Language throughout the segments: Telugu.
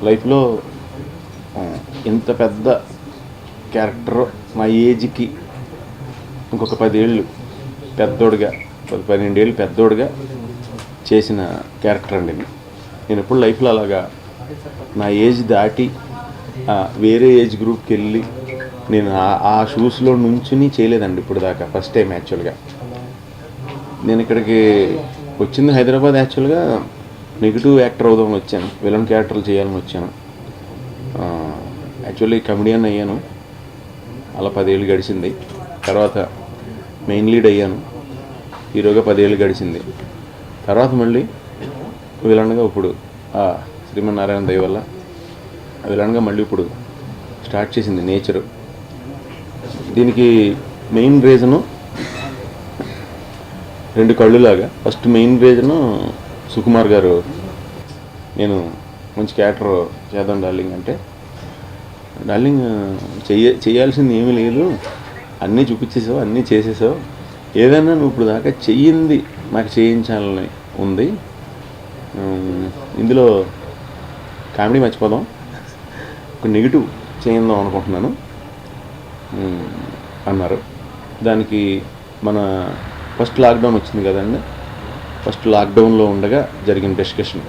లైఫ్లో ఇంత పెద్ద క్యారెక్టర్ నా ఏజ్కి ఇంకొక 10 ఏళ్ళు పెద్దోడుగా 12 ఏళ్ళు పెద్దోడుగా చేసిన క్యారెక్టర్ అండి. నేను ఎప్పుడు లైఫ్లో అలాగా నా ఏజ్ దాటి వేరే ఏజ్ గ్రూప్కి వెళ్ళి నేను ఆ షూస్లో నుంచుని చేయలేదండి ఇప్పుడు దాకా. ఫస్ట్ టైం యాక్చువల్గా నేను ఇక్కడికి వచ్చింది హైదరాబాద్. యాక్చువల్గా నెగిటివ్ యాక్టర్ అవుదామని వచ్చాను, విలన్ క్యారెక్టర్లు చేయాలని వచ్చాను. యాక్చువల్లీ కమెడియన్ అయ్యాను, అలా 10 ఏళ్ళు గడిచింది. తర్వాత మెయిన్ లీడ్ అయ్యాను, హీరోగా 10 ఏళ్ళు గడిచింది. తర్వాత మళ్ళీ విలన్గా ఇప్పుడు శ్రీమన్నారాయణ దయ వల్ల విలన్గా మళ్ళీ ఇప్పుడు స్టార్ట్ చేసింది నేచరు. దీనికి మెయిన్ రీజను 2 కళ్ళులాగా. ఫస్ట్ మెయిన్ రీజను సుకుమార్ గారు నేను మంచి క్యారెక్టర్ చేద్దాం డార్లింగ్ అంటే, డార్లింగ్ చేయాల్సింది ఏమీ లేదు, అన్నీ చూపించేసావు, అన్నీ చేసేసావు, ఏదైనా నువ్వు ఇప్పుడు దాకా చెయ్యింది నాకు చేయించాలని ఉంది, ఇందులో కామెడీ మర్చిపోదాం, ఒక నెగిటివ్ చేద్దాం అనుకుంటున్నాను అన్నారు. దానికి మన ఫస్ట్ లాక్డౌన్ వచ్చింది కదండి, ఫస్ట్ లాక్డౌన్లో ఉండగా జరిగిన డిస్కషన్,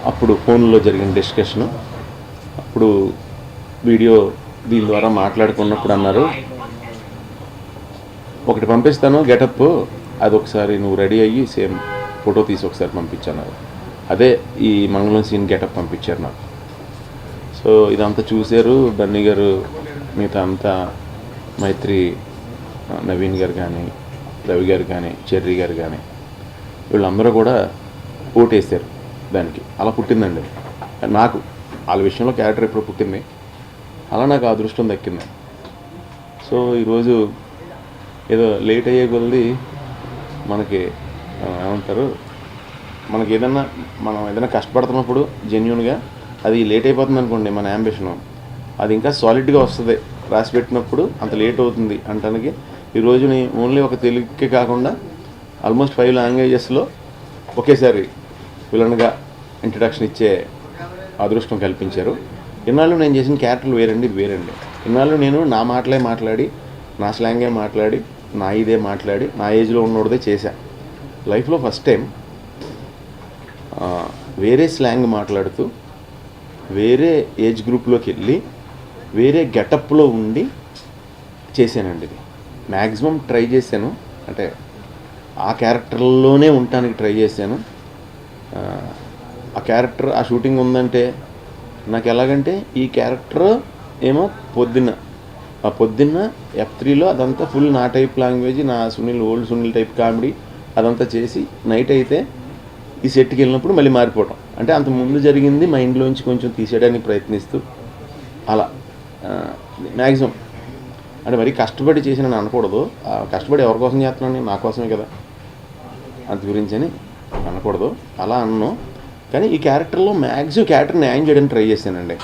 అప్పుడు ఫోన్లో జరిగిన డిస్కషను, అప్పుడు వీడియో దీని ద్వారా మాట్లాడుకున్నప్పుడు అన్నారు, ఒకటి పంపిస్తాను గెటప్, అది ఒకసారి నువ్వు రెడీ అయ్యి సేమ్ ఫోటో తీసి ఒకసారి పంపించాను. అదే ఈ మంగళం సీన్ గెటప్ పంపించారు నాకు. సో ఇదంతా చూశారు బన్నీ గారు, మిగతా అంతా మైత్రి, నవీన్ గారు కానీ, రవి గారు కానీ, చెర్రీ గారు కానీ, వీళ్ళందరూ కూడా ఓటేశారు దానికి. అలా పుట్టిందండి నాకు. వాళ్ళ విషయంలో క్యారెక్టర్ ఎప్పుడు పుట్టింది, అలా నాకు అదృష్టం దక్కింది. సో ఈరోజు ఏదో లేట్ అయ్యే కొద్ది మనకి ఏమంటారు, మనకి ఏదన్నా మనం ఏదైనా కష్టపడుతున్నప్పుడు జెన్యూన్గా అది లేట్ అయిపోతుంది అనుకోండి, మన యాంబిషను అది ఇంకా సాలిడ్గా వస్తుంది. రాసి పెట్టినప్పుడు అంత లేట్ అవుతుంది అంటానికి ఈరోజుని ఓన్లీ ఒక తెలుగుకే కాకుండా ఆల్మోస్ట్ 5 లాంగ్వేజెస్లో ఒకేసారి విలన్గా ఇంట్రడక్షన్ ఇచ్చే అదృష్టం కల్పించారు. ఇన్నాళ్ళు నేను చేసిన క్యారెక్టర్లు వేరండి, ఇది వేరండి. ఇన్నాళ్ళు నేను నా మాటలే మాట్లాడి, నా స్లాంగే మాట్లాడి, నా ఇదే మాట్లాడి, నా ఏజ్లో ఉన్నోడిదే చేశా. లైఫ్లో ఫస్ట్ టైం వేరే స్లాంగ్ మాట్లాడుతూ వేరే ఏజ్ గ్రూప్లోకి వెళ్ళి వేరే గెటప్లో ఉండి చేశానండి. ఇది మ్యాక్సిమం ట్రై చేశాను, అంటే ఆ క్యారెక్టర్లోనే ఉండటానికి ట్రై చేశాను. ఆ క్యారెక్టర్ ఆ షూటింగ్ ఉందంటే నాకు ఎలాగంటే, ఈ క్యారెక్టర్ ఏమో పొద్దున్న F3లో అదంతా ఫుల్ నా టైప్ లాంగ్వేజ్, నా Sunil old Sunil type comedy అదంతా చేసి, నైట్ అయితే ఈ సెట్కి వెళ్ళినప్పుడు మళ్ళీ మారిపోవటం. అంటే అంత ముందు జరిగింది మైండ్లోంచి కొంచెం తీసేయడానికి ప్రయత్నిస్తూ అలా మ్యాక్సిమం. అంటే మరీ కష్టపడి చేసిన అనకూడదు, కష్టపడి ఎవరి కోసం చేస్తున్నాను, నా కోసమే కదా, అంత గురించి అని అనకూడదు, అలా అన్నాను. కానీ ఈ క్యారెక్టర్లో మ్యాక్సిమం క్యారెక్టర్ న్యాయం చేయడానికి ట్రై చేశానండి.